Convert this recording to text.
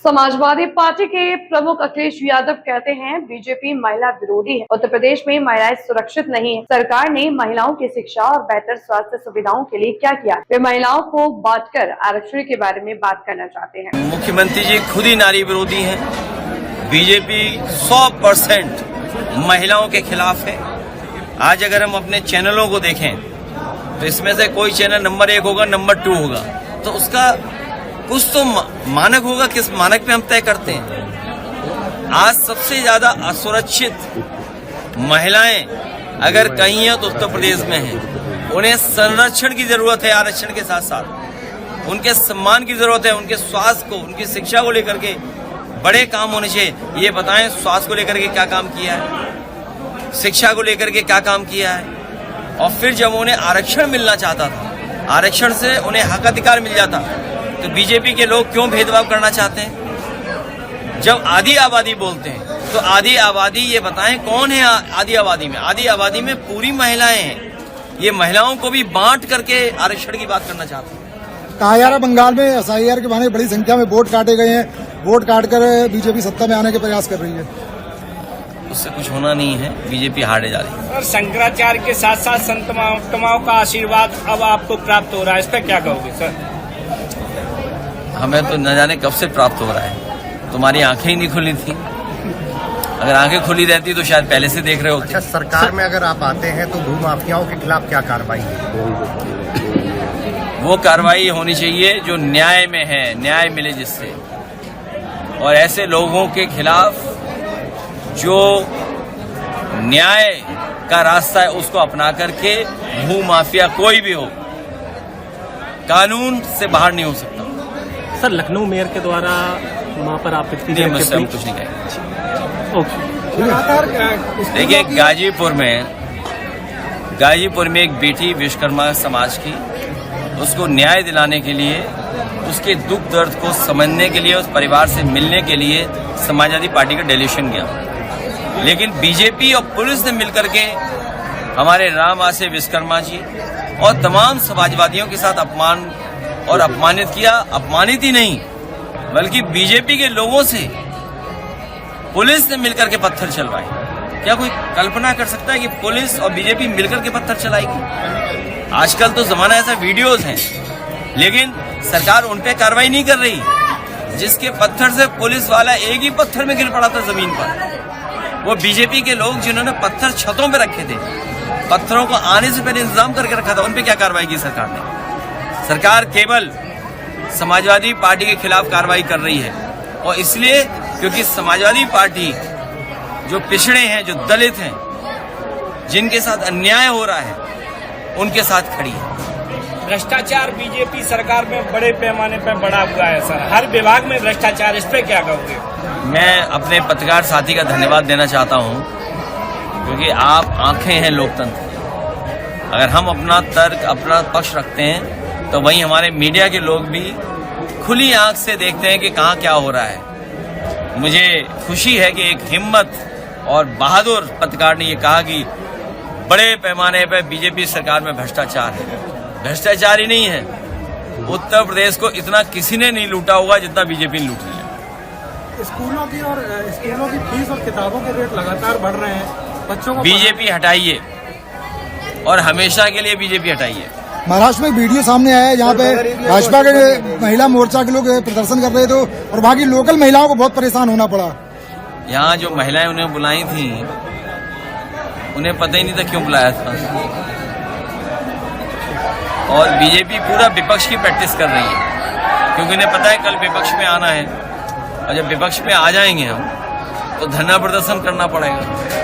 Samajwadi party के प्रमुख अखिलेश यादव कहते हैं बीजेपी महिला विरोधी है। उत्तर प्रदेश में महिलाएं सुरक्षित नहीं है। सरकार ने महिलाओं की शिक्षा और बेहतर स्वास्थ्य सुविधाओं के लिए क्या किया? वे महिलाओं को बांटकर आरक्षण के बारे में बात करना चाहते हैं। मुख्यमंत्री जी खुद ही नारी विरोधी हैं। बीजेपी 100% महिलाओं के खिलाफ है। आज अगर हम अपने चैनलों को देखें तो इसमें से कोई चैनल नंबर 1 होगा, नंबर 2 होगा, तो उसका कुछ तो मानक होगा। किस मानक पे हम तय करते हैं? आज सबसे ज्यादा असुरक्षित महिलाएं अगर कहीं हैं तो उत्तर प्रदेश में हैं। उन्हें संरक्षण की जरूरत है। आरक्षण के साथ साथ उनके सम्मान की जरूरत है। उनके स्वास्थ्य को, उनकी शिक्षा को लेकर के बड़े काम होने चाहिए। ये बताएं, स्वास्थ्य को लेकर के क्या काम किया है, शिक्षा को लेकर के क्या काम किया है। और फिर जब उन्हें आरक्षण मिलना चाहता था, आरक्षण से उन्हें हक अधिकार मिल जाता, तो बीजेपी के लोग क्यों भेदभाव करना चाहते हैं? जब आधी आबादी बोलते हैं तो आधी आबादी, ये बताएं कौन है आधी आबादी में? आधी आबादी में पूरी महिलाएं हैं। ये महिलाओं को भी बांट करके आरक्षण की बात करना चाहते हैं। कहा जा रहा बंगाल में SIR के बहाने बड़ी संख्या में वोट काटे गए हैं। वोट काटकर बीजेपी सत्ता में आने के प्रयास कर रही है। उससे कुछ होना नहीं है। बीजेपी हारे जा रही है। और शंकराचार्य के साथ साथ संत महात्माओं का आशीर्वाद अब आपको प्राप्त हो रहा है, इस पर क्या कहोगे सर? हमें तो न जाने कब से प्राप्त हो रहा है। तुम्हारी आंखें ही नहीं खुली थी। अगर आंखें खुली रहती तो शायद पहले से देख रहे होते। अच्छा, सरकार में अगर आप आते हैं तो भू माफियाओं के खिलाफ क्या कार्रवाई है? वो कार्रवाई होनी चाहिए जो न्याय में है, न्याय मिले जिससे। और ऐसे लोगों के खिलाफ जो न्याय का रास्ता है उसको अपना करके, भू माफिया कोई भी हो, कानून से बाहर नहीं हो सकता। सर, लखनऊ मेयर के द्वारा वहाँ पर आप कुछ नहीं कहेंगे। देखिए, गाजीपुर में एक बेटी विश्वकर्मा समाज की, उसको न्याय दिलाने के लिए, उसके दुख दर्द को समझने के लिए, उस परिवार से मिलने के लिए समाजवादी पार्टी का डेलीगेशन गया। लेकिन बीजेपी और पुलिस ने मिलकर के हमारे राम आसे विश्वकर्मा जी और तमाम समाजवादियों के साथ अपमान और अपमानित किया। अपमानित ही नहीं बल्कि बीजेपी के लोगों से पुलिस ने मिलकर के पत्थर चलवाए। क्या कोई कल्पना कर सकता है कि पुलिस और बीजेपी मिलकर के पत्थर चलाएगी? आजकल तो जमाना ऐसा, वीडियोस हैं, लेकिन सरकार उन पे कार्रवाई नहीं कर रही। जिसके पत्थर से पुलिस वाला एक ही पत्थर में गिर पड़ा था जमीन पर, वो बीजेपी के लोग जिन्होंने पत्थर छतों पे रखे थे, पत्थरों को आने से पहले इंतजाम करके रखा था, उन पे क्या कार्रवाई की सरकार ने? सरकार केवल समाजवादी पार्टी के खिलाफ कार्रवाई कर रही है, और इसलिए क्योंकि समाजवादी पार्टी जो पिछड़े हैं, जो दलित हैं, जिनके साथ अन्याय हो रहा है, उनके साथ खड़ी है। भ्रष्टाचार बीजेपी सरकार में बड़े पैमाने पर बढ़ा हुआ है सर, हर विभाग में भ्रष्टाचार, इस पे क्या कहोगे? मैं अपने पत्रकार साथी का धन्यवाद देना चाहता हूं, क्योंकि आप आंखें हैं लोकतंत्र। अगर हम अपना तर्क, अपना पक्ष रखते हैं तो वहीं हमारे मीडिया के लोग भी खुली आंख से देखते हैं कि कहाँ क्या हो रहा है। मुझे खुशी है कि एक हिम्मत और बहादुर पत्रकार ने ये कहा कि बड़े पैमाने पर बीजेपी सरकार में भ्रष्टाचार है। भ्रष्टाचार ही नहीं है, उत्तर प्रदेश को इतना किसी ने नहीं लूटा होगा जितना बीजेपी ने लूट लिया। स्कूलों की फीस और किताबों के रेट लगातार बढ़ रहे हैं। बच्चों को बीजेपी हटाइए, और हमेशा के लिए बीजेपी हटाइए। महाराष्ट्र में वीडियो सामने आया है जहाँ पे भाजपा के महिला मोर्चा के लोग प्रदर्शन कर रहे थे और वहाँ की लोकल महिलाओं को बहुत परेशान होना पड़ा। यहाँ जो महिलाएं उन्हें बुलाई थी, उन्हें पता ही नहीं था क्यों बुलाया था। और बीजेपी पूरा विपक्ष की प्रैक्टिस कर रही है, क्योंकि उन्हें पता है कल विपक्ष में आना है, और जब विपक्ष में आ जाएंगे हम तो धरना प्रदर्शन करना पड़ेगा।